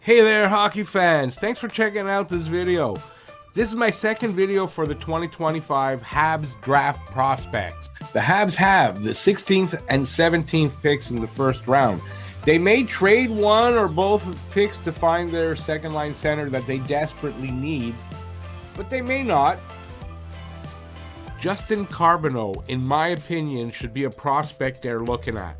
Hey there, hockey fans. Thanks for checking out this video. This is my second video for the 2025 Habs draft prospects. The Habs have the 16th and 17th picks in the first round. They may trade one or both picks to find their second line center that they desperately need, but they may not. Justin Carbonneau, in my opinion, should be a prospect they're looking at.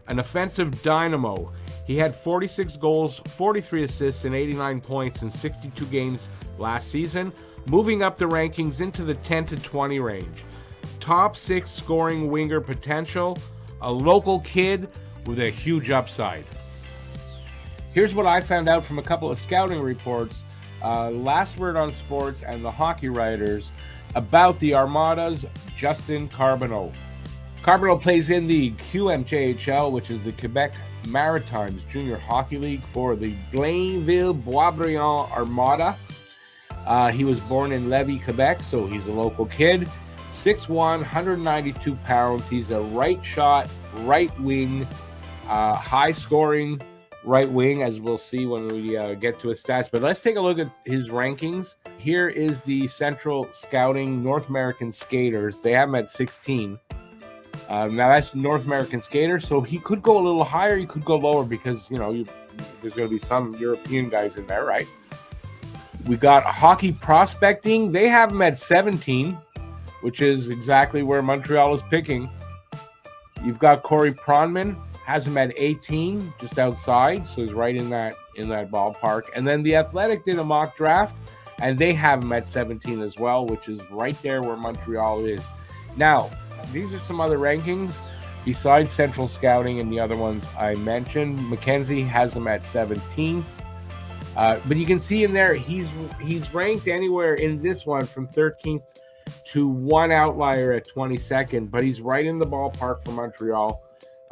An offensive dynamo. He had 46 goals, 43 assists, and 89 points in 62 games last season, moving up the rankings into the 10 to 20 range. Top 6 scoring winger potential, a local kid with a huge upside. Here's what I found out from a couple of scouting reports, Last Word on Sports and the Hockey Writers, about the Armada's Justin Carbonneau. Carbonneau plays in the QMJHL, which is the Quebec Maritimes Junior Hockey League for the Blainville-Boisbriand Armada. He was born in Lévis, Quebec, so he's a local kid. 6'1", 192 pounds. He's a right shot, right wing, high-scoring right wing, as we'll see when we get to his stats. But let's take a look at his rankings. Here is the Central Scouting North American Skaters. They have him at 16. Now that's North American skater, so he could go a little higher, he could go lower because, there's going to be some European guys in there, right? We got hockey prospecting. They have him at 17, which is exactly where Montreal is picking. You've got Corey Pronman, has him at 18, just outside, so he's right in that ballpark. And then the Athletic did a mock draft, and they have him at 17 as well, which is right there where Montreal is. Now, these are some other rankings besides Central Scouting and the other ones I mentioned. Mackenzie has him at 17. But you can see in there, he's ranked anywhere in this one from 13th to one outlier at 22nd, but he's right in the ballpark for Montreal.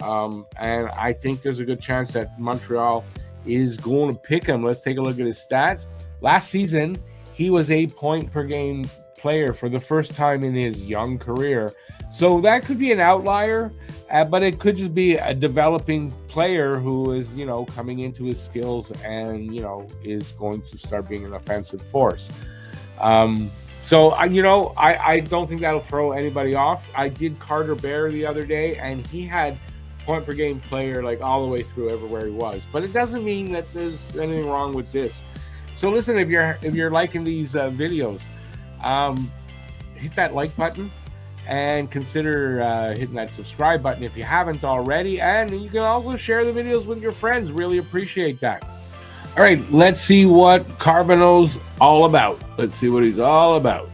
And I think there's a good chance that Montreal is going to pick him. Let's take a look at his stats. Last season, he was a point-per-game player for the first time in his young career. So that could be an outlier, but it could just be a developing player who is, coming into his skills and, is going to start being an offensive force. So I don't think that'll throw anybody off. I did Carter Bear the other day, and he had point per game player like all the way through everywhere he was. But it doesn't mean that there's anything wrong with this. So listen, if you're liking these videos, hit that like button. And consider hitting that subscribe button if you haven't already. And you can also share the videos with your friends. Really appreciate that. All right, let's see what Carbonneau's all about. Let's see what he's all about.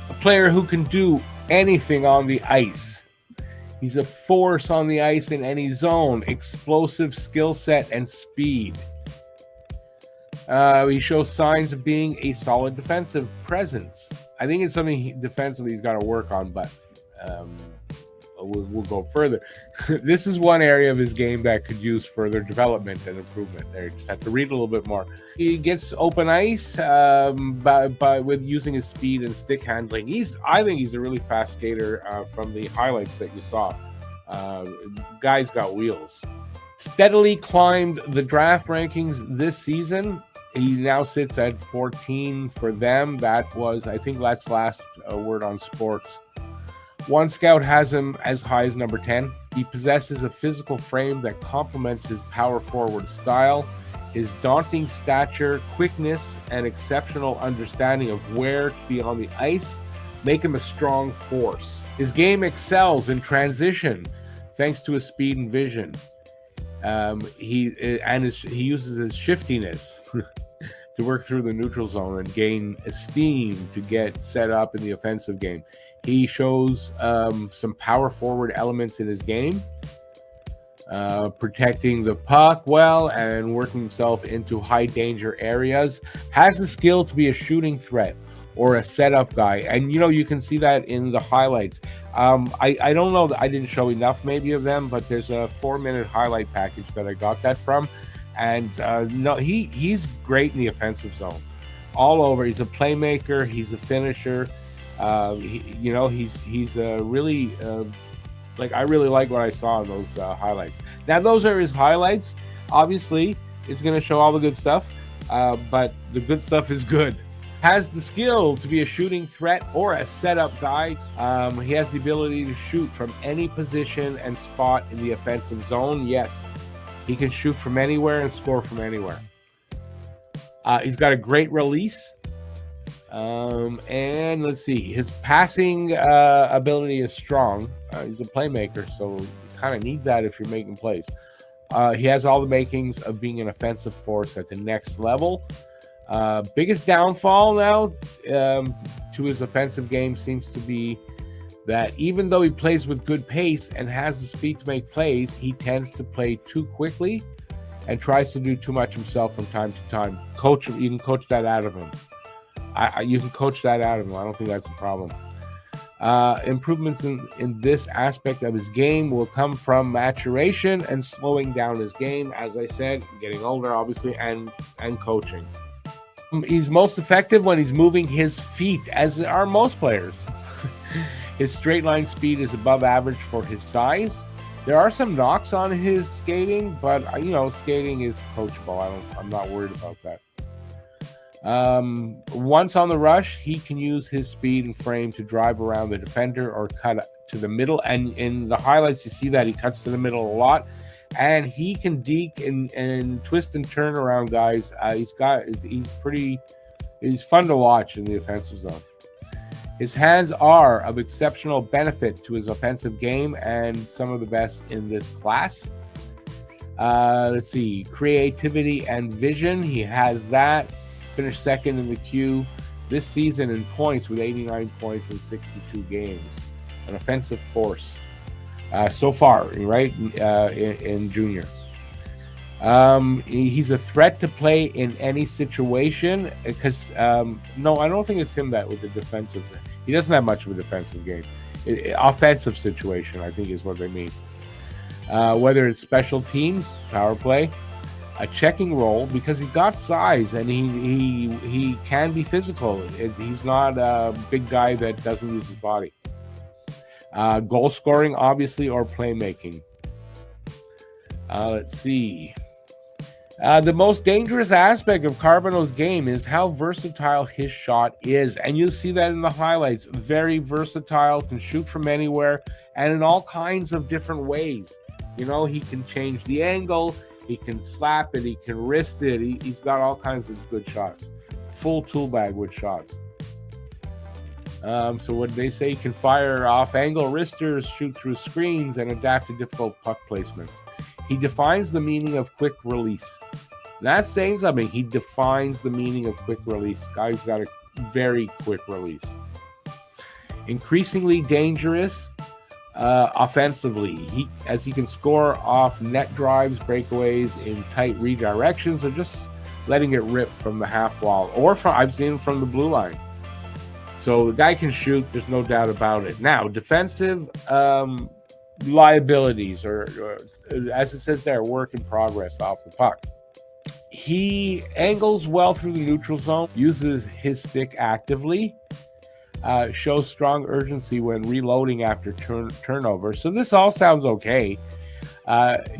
A player who can do anything on the ice. He's a force on the ice in any zone. Explosive skill set and speed. He shows signs of being a solid defensive presence. I think it's something defensively he's got to work on, but we'll go further. This is one area of his game that could use further development and improvement. There, just have to read a little bit more. He gets open ice by with using his speed and stick handling. I think he's a really fast skater from the highlights that you saw. Guy's got wheels. Steadily climbed the draft rankings this season. He now sits at 14 for them. That was, I think, last Word on Sports. One scout has him as high as number 10. He possesses a physical frame that complements his power forward style. His daunting stature, quickness, and exceptional understanding of where to be on the ice make him a strong force. His game excels in transition thanks to his speed and vision. He uses his shiftiness to work through the neutral zone and gain esteem to get set up in the offensive game. He shows some power forward elements in his game, protecting the puck well and working himself into high danger areas. Has the skill to be a shooting threat or a setup guy, and you can see that in the highlights. I don't know, I didn't show enough maybe of them, but there's a 4-minute highlight package that I got that from, and he's great in the offensive zone, all over. He's a playmaker, he's a finisher. He's a really I really like what I saw in those highlights. Now those are his highlights. Obviously, is going to show all the good stuff, but the good stuff is good. Has the skill to be a shooting threat or a setup guy. He has the ability to shoot from any position and spot in the offensive zone. Yes, he can shoot from anywhere and score from anywhere. He's got a great release. And let's see, his passing ability is strong. He's a playmaker, so you kind of need that if you're making plays. He has all the makings of being an offensive force at the next level. Biggest downfall now to his offensive game seems to be that even though he plays with good pace and has the speed to make plays, he tends to play too quickly and tries to do too much himself from time to time. You can coach that out of him. You can coach that out of him. I don't think that's a problem. Improvements in this aspect of his game will come from maturation and slowing down his game, as I said, getting older, obviously, and coaching. He's most effective when he's moving his feet, as are most players. His straight line speed is above average for his size. There are some knocks on his skating, but skating is coachable. I'm not worried about that. Once on the rush, he can use his speed and frame to drive around the defender or cut to the middle. And in the highlights, you see that he cuts to the middle a lot. And he can deke and twist and turn around guys. He's fun to watch in the offensive zone. His hands are of exceptional benefit to his offensive game and some of the best in this class. Let's see, creativity and vision. He has that. Finished second in the queue this season in points with 89 points in 62 games. An offensive force so far, right, in junior. He's a threat to play in any situation because, no, I don't think it's him that with the defensive. He doesn't have much of a defensive game. Offensive situation, I think, is what they mean. Whether it's special teams, power play, a checking role, because he got size and he can be physical. He's not a big guy that doesn't use his body. Goal scoring, obviously, or playmaking. Let's see. The most dangerous aspect of Carbonneau's game is how versatile his shot is. And you'll see that in the highlights. Very versatile, can shoot from anywhere and in all kinds of different ways. He can change the angle, he can slap it, he can wrist it. He's got all kinds of good shots. Full tool bag with shots. So what they say, he can fire off angle wristers, shoot through screens, and adapt to difficult puck placements. He defines the meaning of quick release. That's saying something. He defines the meaning of quick release. Guy's got a very quick release. Increasingly dangerous offensively. He can score off net drives, breakaways in tight redirections, or just letting it rip from the half wall, or I've seen him from the blue line. So the guy can shoot. There's no doubt about it. Now, defensive liabilities, or as it says there, work in progress off the puck. He angles well through the neutral zone, uses his stick actively, shows strong urgency when reloading after turnover. So this all sounds okay.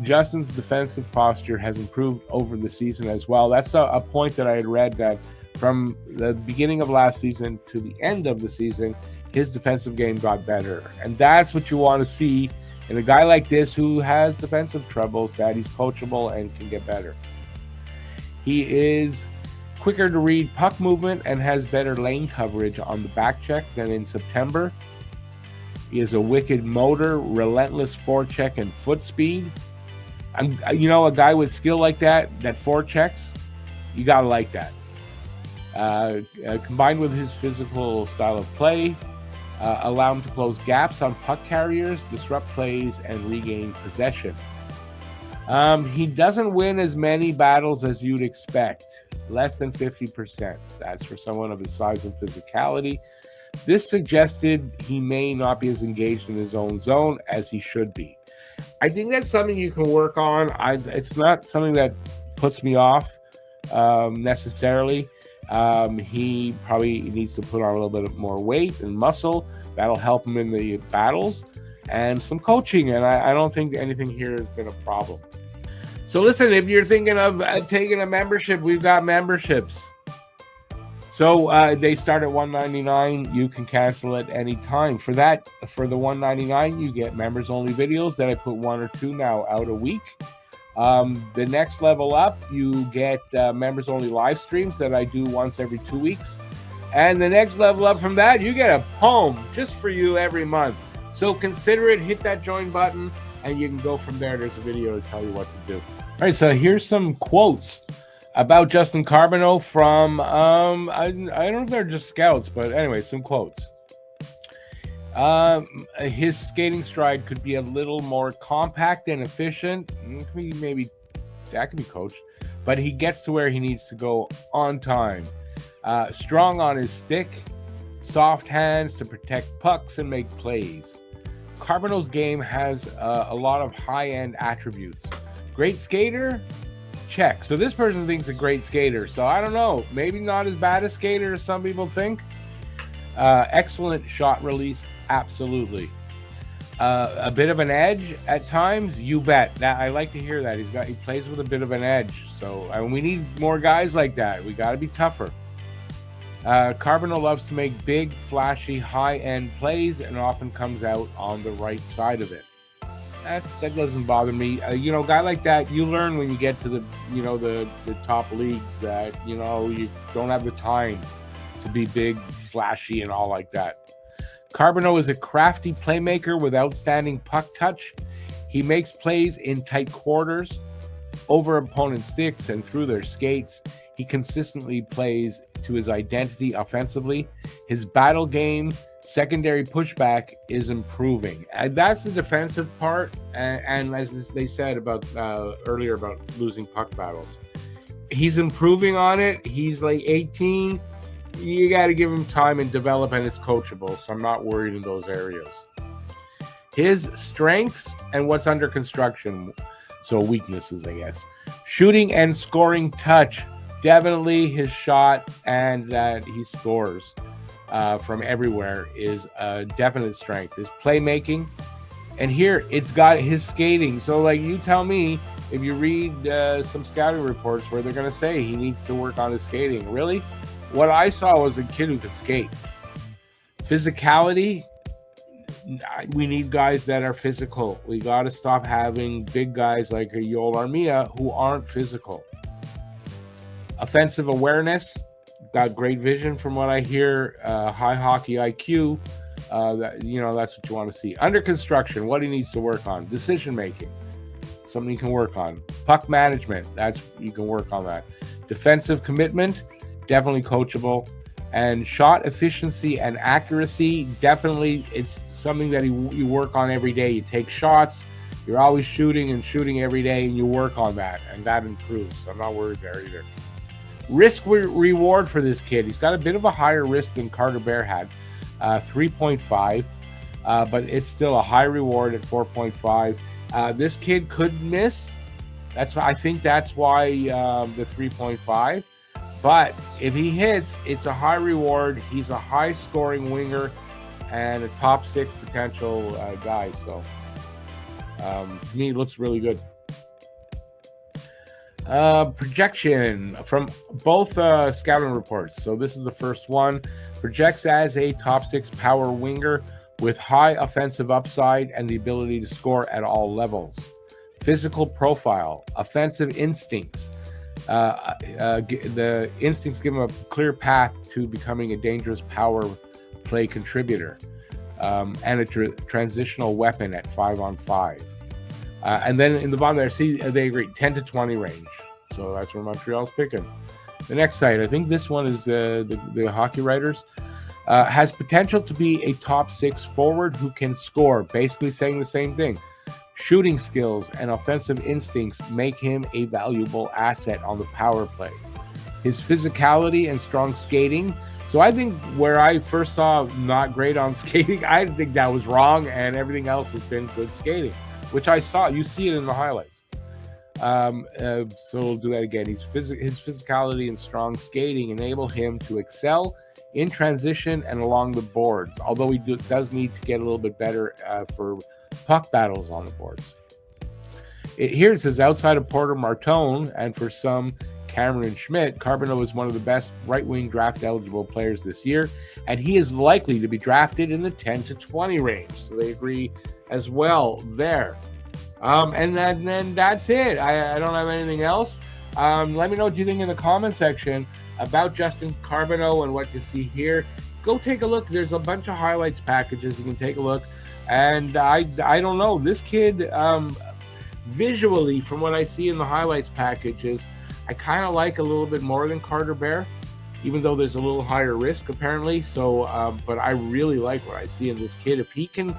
Justin's defensive posture has improved over the season as well. That's a point that I had read, that from the beginning of last season to the end of the season, his defensive game got better. And that's what you want to see in a guy like this who has defensive troubles, that he's coachable and can get better. He is quicker to read puck movement and has better lane coverage on the back check than in September. He has a wicked motor, relentless forecheck, and foot speed. A guy with skill like that forechecks, you got to like that. Combined with his physical style of play, allow him to close gaps on puck carriers, disrupt plays, and regain possession. He doesn't win as many battles as you'd expect, less than 50%. That's for someone of his size and physicality. This suggested he may not be as engaged in his own zone as he should be. I think that's something you can work on. It's not something that puts me off necessarily. He probably needs to put on a little bit more weight and muscle. That'll help him in the battles, and some coaching. And I don't think anything here has been a problem. So listen, if you're thinking of taking a membership, we've got memberships. So they start at $199. You can cancel at any time. For the $199, you get members only videos that I put 1 or 2 now out a week. The next level up, you get members only live streams that I do once every 2 weeks. And the next level up from that, you get a poem just for you every month. So consider it, hit that join button, and you can go from there. There's a video to tell you what to do. All right, so here's some quotes about Justin Carbonneau from, I don't know if they're just scouts, but anyway, some quotes. His skating stride could be a little more compact and efficient. Maybe that can be coached, but he gets to where he needs to go on time. Strong on his stick, soft hands to protect pucks and make plays. Carbonneau's game has a lot of high-end attributes. Great skater? Check. So this person thinks a great skater. So I don't know. Maybe not as bad a skater as some people think. Excellent shot release. Absolutely. A bit of an edge at times. You bet. I like to hear that. He plays with a bit of an edge. So we need more guys like that. We got to be tougher. Carbonneau loves to make big, flashy, high-end plays and often comes out on the right side of it. That doesn't bother me. A guy like that, you learn when you get to the top leagues that, you don't have the time to be big, flashy, and all like that. Carbonneau is a crafty playmaker with outstanding puck touch. He makes plays in tight quarters, over opponent sticks, and through their skates. He consistently plays to his identity offensively. His battle game, secondary pushback, is improving. And that's the defensive part. And as they said about earlier about losing puck battles, he's improving on it. He's like 18. You got to give him time and develop, and it's coachable. So I'm not worried in those areas. His strengths and what's under construction. So weaknesses, I guess. Shooting and scoring touch. Definitely his shot and that he scores from everywhere is a definite strength. His playmaking. And here, it's got his skating. So, you tell me, if you read some scouting reports where they're going to say he needs to work on his skating. Really? What I saw was a kid who could skate. Physicality. We need guys that are physical. We got to stop having big guys like a Yoel Armia who aren't physical. Offensive awareness, got great vision from what I hear. High hockey IQ, that's what you want to see. Under construction, what he needs to work on. Decision making, something you can work on. Puck management, you can work on that. Defensive commitment, definitely coachable. And shot efficiency and accuracy, definitely it's something that you work on every day. You take shots, you're always shooting every day, and you work on that, and that improves. So I'm not worried there either. Risk reward for this kid. He's got a bit of a higher risk than Carter Bear had, 3.5, but it's still a high reward at 4.5. This kid could miss. I think that's why the 3.5. But if he hits, it's a high reward. He's a high scoring winger and a top 6 potential guy. So to me, it looks really good. Projection from both scouting reports. So this is the first one. Projects as a top 6 power winger with high offensive upside and the ability to score at all levels. Physical profile, offensive instincts. The instincts give him a clear path to becoming a dangerous power play contributor and a transitional weapon at 5-on-5. And then in the bottom there, see, they agree 10 to 20 range. So that's where Montreal's picking. The next site, I think this one is the Hockey Writers, has potential to be a top 6 forward who can score, basically saying the same thing. Shooting skills and offensive instincts make him a valuable asset on the power play. His physicality and strong skating. So I think where I first saw not great on skating, I think that was wrong, and everything else has been good skating, which I saw. You see it in the highlights. So we'll do that again. His physicality and strong skating enable him to excel in transition and along the boards, although he does need to get a little bit better for puck battles on the boards. Here it says outside of Porter Martone and for some Cameron Schmidt, Carbonneau is one of the best right-wing draft-eligible players this year, and he is likely to be drafted in the 10 to 20 range. So they agree as well there. And then that's it. I don't have anything else. Let me know what you think in the comment section about Justin Carbonneau and what you see here. Go take a look. There's a bunch of highlights packages. You can take a look. And I don't know. This kid, visually, from what I see in the highlights packages, I kind of like a little bit more than Carter Bear, even though there's a little higher risk apparently. So, but I really like what I see in this kid. If he can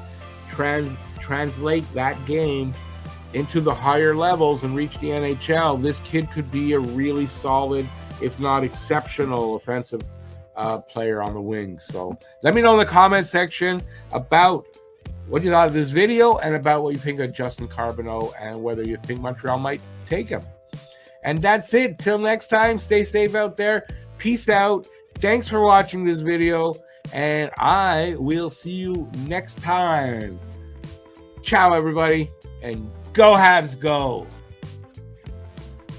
translate that game into the higher levels and reach the NHL, this kid could be a really solid, if not exceptional, offensive player on the wing. So let me know in the comment section about what you thought of this video and about what you think of Justin Carbonneau and whether you think Montreal might take him. And that's it. Till next time, stay safe out there. Peace out. Thanks for watching this video, and I will see you next time. Ciao, everybody, and go Habs, go!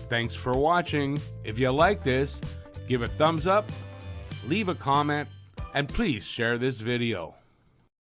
Thanks for watching. If you like this, give a thumbs up, leave a comment, and please share this video.